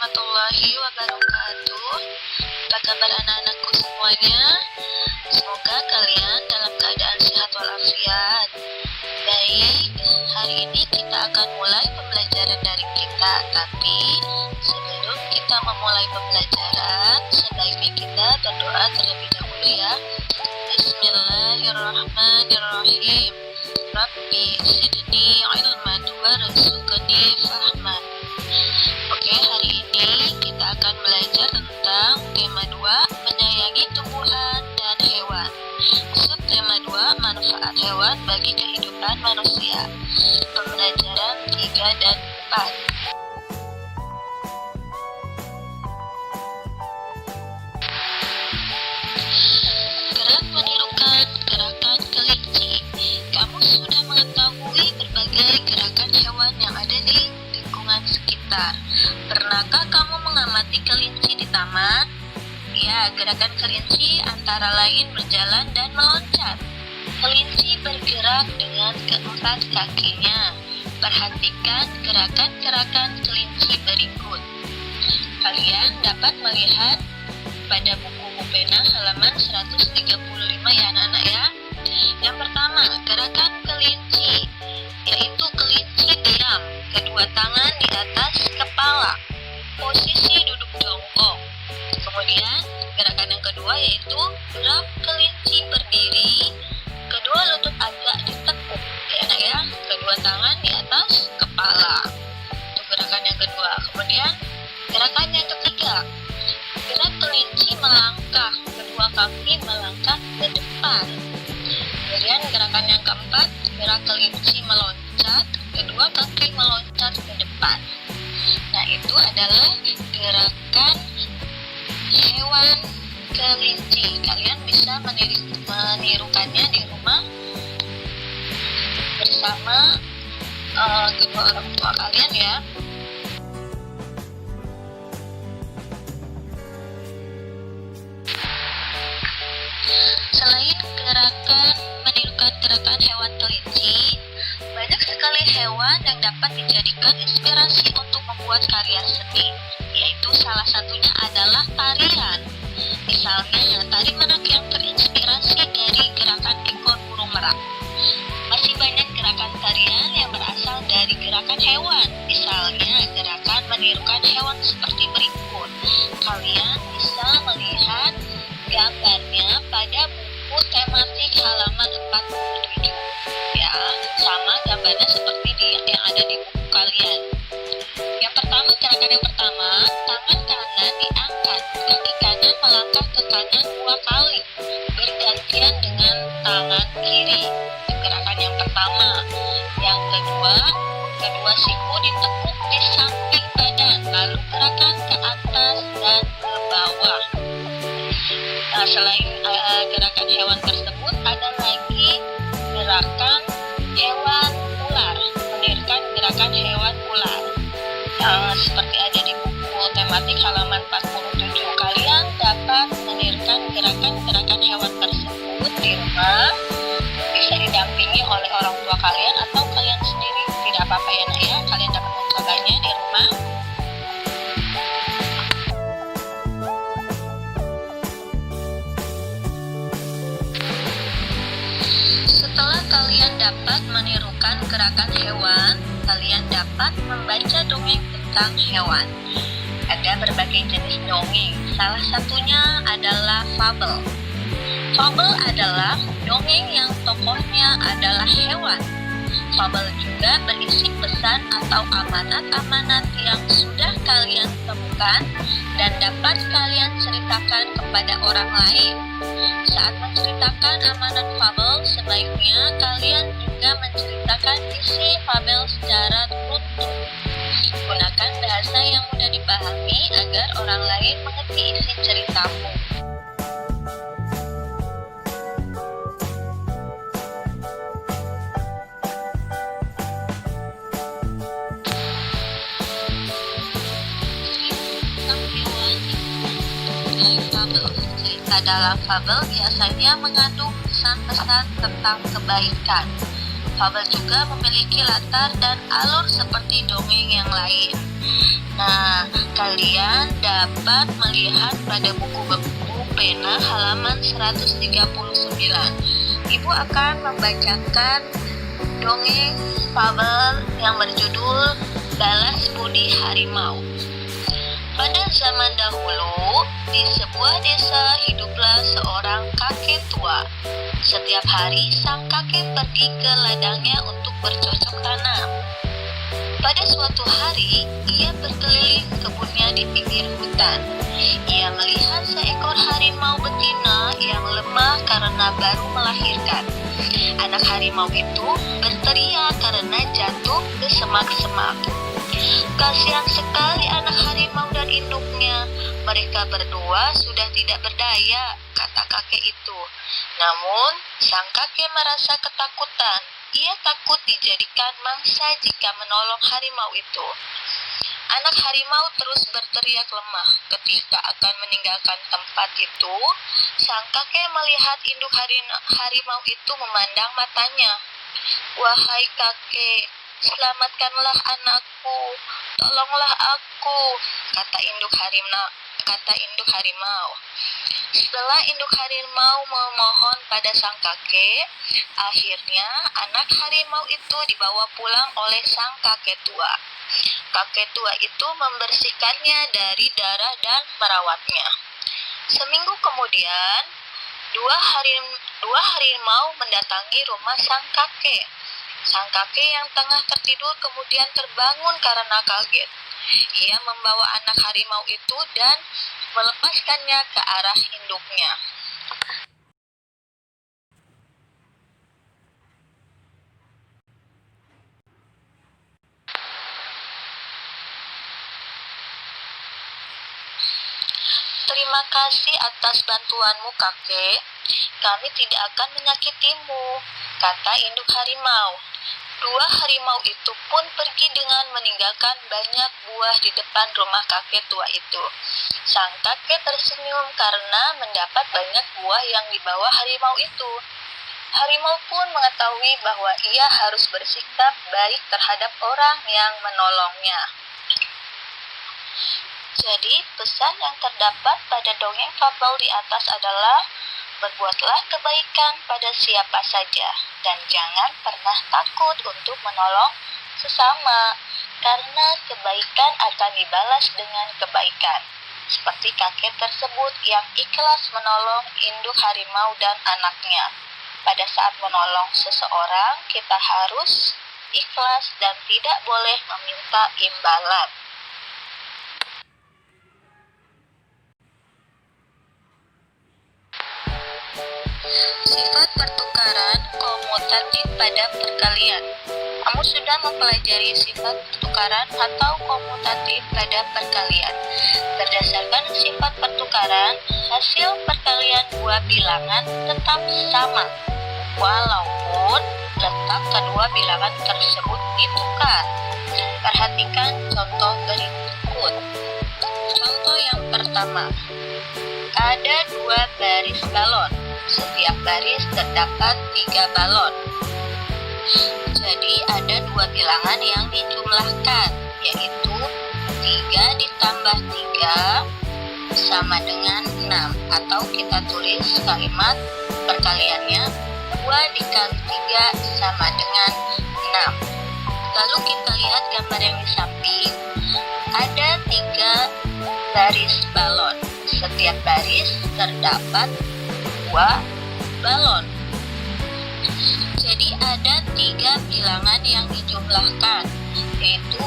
warahmatullahi wabarakatuh. Apa kabar anak-anakku semuanya? Semoga kalian dalam keadaan sehat walafiat. Baik, hari ini kita akan mulai pembelajaran dari kita. Tapi sebelum kita memulai pembelajaran, sebaiknya kita berdoa terlebih dahulu ya. Bismillahirrahmanirrahim. Rabbi zidni ilman warzuqni fahman. Oke, hari ini kita akan belajar tentang tema 2, menyayangi tumbuhan dan hewan. Subtema 2, manfaat hewan bagi kehidupan manusia. Pembelajaran 3 dan 4. Gerak menirukan gerakan kelinci. Kamu sudah mengetahui berbagai gerakan hewan yang ada di lingkungan sekitar. Pernahkah kamu mengamati kelinci di taman? Ya, gerakan kelinci antara lain berjalan dan meloncat. Kelinci bergerak dengan keempat kakinya. Perhatikan gerakan-gerakan kelinci berikut. Kalian dapat melihat pada buku pena halaman 135 ya anak-anak ya. Yang pertama, gerakan kelinci, yaitu kelinci diam, kedua tangan di atas kepala, posisi duduk jongkok. Kemudian, gerakan yang kedua yaitu gerak kelinci berdiri, kedua lutut agak ditekuk ya anak ya, kedua tangan di atas kepala. Itu gerakan yang kedua. Kemudian, gerakan yang ketiga, gerak kelinci melangkah, kedua kaki melangkah ke depan. Kemudian gerakan yang keempat, gerak kelinci meloncat, kedua kaki meloncat ke depan. Nah, itu adalah gerakan hewan kelinci. Kalian bisa menirukannya di rumah bersama kedua orang tua kalian ya. Selain gerakan menirukan gerakan hewan kelinci, banyak sekali hewan yang dapat dijadikan inspirasi untuk membuat karya seni, yaitu salah satunya adalah tarian. Misalnya, tari merak yang terinspirasi dari gerakan ekor burung merak. Masih banyak gerakan tarian yang berasal dari gerakan hewan. Misalnya, gerakan menirukan hewan seperti berikut. Kalian bisa melihat gambarnya pada buku tematik halaman 47 ya, sama gambarnya seperti yang ada di buku kalian. Yang pertama, gerakan yang pertama, tangan kanan diangkat, kaki kanan melangkah ke kanan 2 kali bergantian dengan tangan kiri. Itu gerakan yang pertama. Yang kedua, kedua siku ditekuk di samping badan, lalu gerakan ke atas dan ke bawah. Nah, selain gerakan hewan tersebut, ada lagi gerakan hewan ular, menirukan gerakan hewan ular. Seperti ada di buku tematik halaman 47. Kalian dapat menirukan gerakan-gerakan hewan tersebut di rumah. Bisa didampingi oleh orang tua kalian atau kalian sendiri. Tidak apa-apa ya nak ya, kalian dapat mencobanya di rumah. Setelah kalian dapat menirukan gerakan hewan, kalian dapat membaca dongeng tentang hewan. Ada berbagai jenis dongeng, salah satunya adalah fabel. Fabel adalah dongeng yang tokohnya adalah hewan. Fabel juga berisi pesan atau amanat-amanat yang sudah kalian temukan dan dapat kalian ceritakan kepada orang lain. Saat menceritakan amanat fabel, sebaiknya kalian juga menceritakan isi fabel secara runtut. Gunakan bahasa yang mudah dipahami agar orang lain mengerti isi ceritamu. Cerita dalam fabel biasanya mengandung pesan-pesan tentang kebaikan. Fabel juga memiliki latar dan alur seperti dongeng yang lain. Nah, kalian dapat melihat pada buku pena halaman 139. Ibu akan membacakan dongeng fabel yang berjudul Balas Budi Harimau. Pada zaman dahulu, di sebuah desa hiduplah seorang kakek tua. Setiap hari, sang kakek pergi ke ladangnya untuk bercocok tanam. Pada suatu hari, ia berkeliling kebunnya di pinggir hutan. Ia melihat seekor harimau betina yang lemah karena baru melahirkan. Anak harimau itu berteriak karena jatuh ke semak-semak. Kasihan sekali anak harimau dan induknya. Mereka berdua sudah tidak berdaya, kata kakek itu. Namun, sang kakek merasa ketakutan. Ia takut dijadikan mangsa jika menolong harimau itu. Anak harimau terus berteriak lemah. Ketika akan meninggalkan tempat itu, sang kakek melihat induk harimau itu memandang matanya. Wahai kakek, selamatkanlah anakku, tolonglah aku, kata induk harimau. Setelah induk harimau memohon pada sang kakek, akhirnya anak harimau itu dibawa pulang oleh sang kakek tua. Kakek tua itu membersihkannya dari darah dan merawatnya. Seminggu kemudian, dua harimau mendatangi rumah sang kakek. Sang kakek yang tengah tertidur kemudian terbangun karena kaget. Ia membawa anak harimau itu dan melepaskannya ke arah induknya. Terima kasih atas bantuanmu, kakek. Kami tidak akan menyakitimu, kata induk harimau. Dua harimau itu pun pergi dengan meninggalkan banyak buah di depan rumah kakek tua itu. Sang kakek tersenyum karena mendapat banyak buah yang dibawa harimau itu. Harimau pun mengetahui bahwa ia harus bersikap baik terhadap orang yang menolongnya. Jadi, pesan yang terdapat pada dongeng fabel di atas adalah berbuatlah kebaikan pada siapa saja dan jangan pernah takut untuk menolong sesama, karena kebaikan akan dibalas dengan kebaikan. Seperti kakek tersebut yang ikhlas menolong induk harimau dan anaknya. Pada saat menolong seseorang, kita harus ikhlas dan tidak boleh meminta imbalan. Sifat pertukaran komutatif pada perkalian. Kamu sudah mempelajari sifat pertukaran atau komutatif pada perkalian. Berdasarkan sifat pertukaran, hasil perkalian dua bilangan tetap sama, walaupun letak kedua bilangan tersebut ditukar. Perhatikan contoh berikut. Contoh yang pertama, ada dua baris balon. Setiap baris terdapat 3 balon. Jadi ada dua bilangan yang dijumlahkan, yaitu 3 ditambah 3 sama dengan 6. Atau kita tulis kalimat perkaliannya 2 dikali 3 sama dengan 6. Lalu kita lihat gambar yang di samping. Ada 3 baris balon. Setiap baris terdapat 2 balon. Jadi ada 3 bilangan yang dijumlahkan, yaitu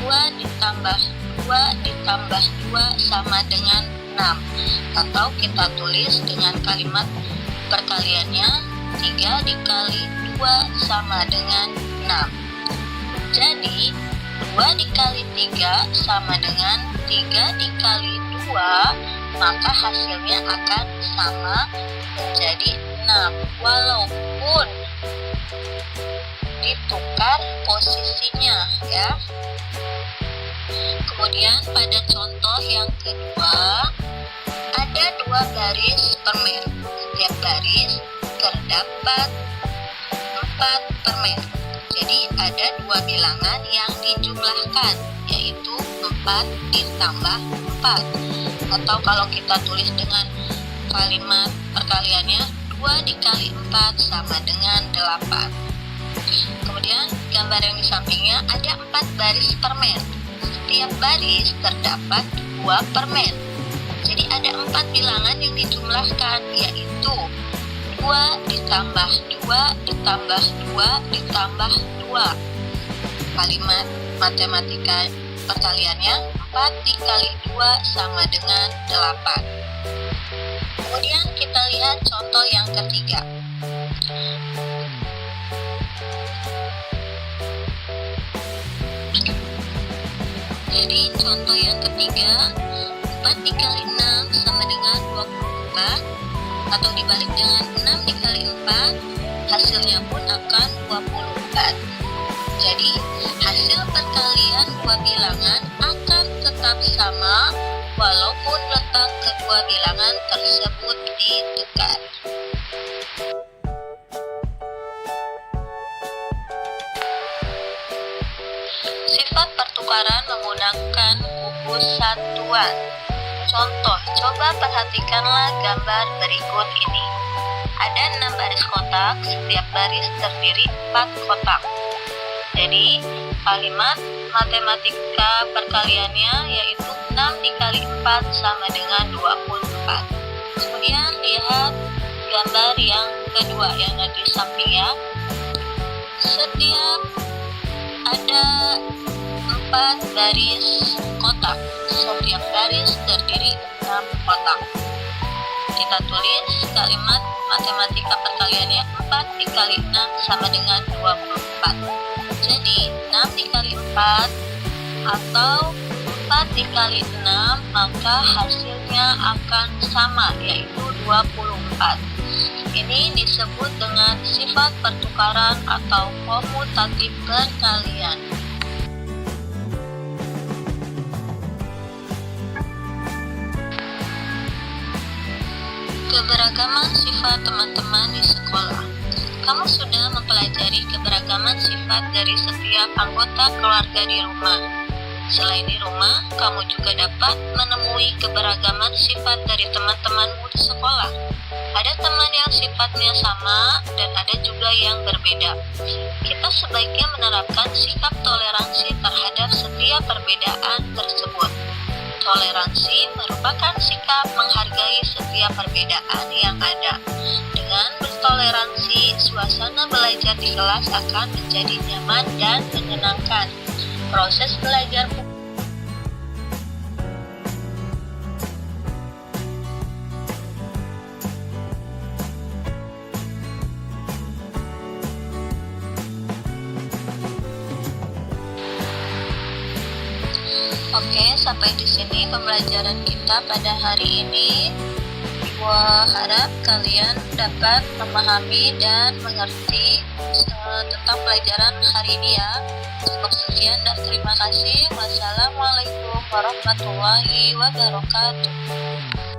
2 ditambah 2 sama dengan 6. Atau kita tulis dengan kalimat perkaliannya 3 dikali 2 sama dengan 6. Jadi 2 dikali 3 sama dengan 3 dikali 2, maka hasilnya akan sama, menjadi 6, walaupun ditukar posisinya, ya. Kemudian pada contoh yang kedua, ada 2 baris permen. Setiap baris terdapat 4 permen. Jadi ada dua bilangan yang dijumlahkan, yaitu 4 ditambah 4. Atau kalau kita tulis dengan kalimat perkaliannya, 2 dikali 4 sama dengan 8. Kemudian gambar yang di sampingnya ada 4 baris permen. Setiap baris terdapat 2 permen. Jadi ada 4 bilangan yang dijumlahkan, yaitu 2 ditambah 2 ditambah 2 ditambah 2. Kalimat matematika perkaliannya, 4 dikali 2 sama dengan 8. Kemudian kita lihat contoh yang ketiga. Jadi contoh yang ketiga, 4 dikali 6 sama dengan 24, atau dibalik dengan 6 dikali 4, hasilnya pun akan 24. Jadi hasil perkalian dua bilangan akan tetap sama walaupun letak kedua bilangan tersebut ditukar. Sifat pertukaran menggunakan kubus satuan. Contoh, coba perhatikanlah gambar berikut ini. Ada 6 baris kotak, setiap baris terdiri 4 kotak. Jadi, kalimat matematika perkaliannya yaitu 6 dikali 4 sama dengan 24. Kemudian lihat gambar yang kedua yang ada di sampingnya. Setiap ada 4 baris kotak. Setiap baris terdiri 6 kotak. Kita tulis kalimat matematika perkaliannya, 4 dikali 6 sama dengan 24. Jadi 6 dikali 4 atau 4 dikali 6, maka hasilnya akan sama, yaitu 24. Ini disebut dengan sifat pertukaran atau komutatif perkalian. Keberagaman sifat teman-teman di sekolah. Kamu sudah mempelajari keberagaman sifat dari setiap anggota keluarga di rumah. Selain di rumah, kamu juga dapat menemui keberagaman sifat dari teman-temanmu di sekolah. Ada teman yang sifatnya sama dan ada juga yang berbeda. Kita sebaiknya menerapkan sikap toleransi terhadap setiap perbedaan tersebut. Toleransi merupakan sikap menghargai setiap perbedaan yang ada. Dengan bertoleransi, suasana belajar di kelas akan menjadi nyaman dan menyenangkan. Proses belajar Oke, sampai di sini pembelajaran kita pada hari ini. Gua harap kalian dapat memahami dan mengerti tentang pelajaran hari ini ya. Cukup sekian dan terima kasih. Wassalamualaikum warahmatullahi wabarakatuh.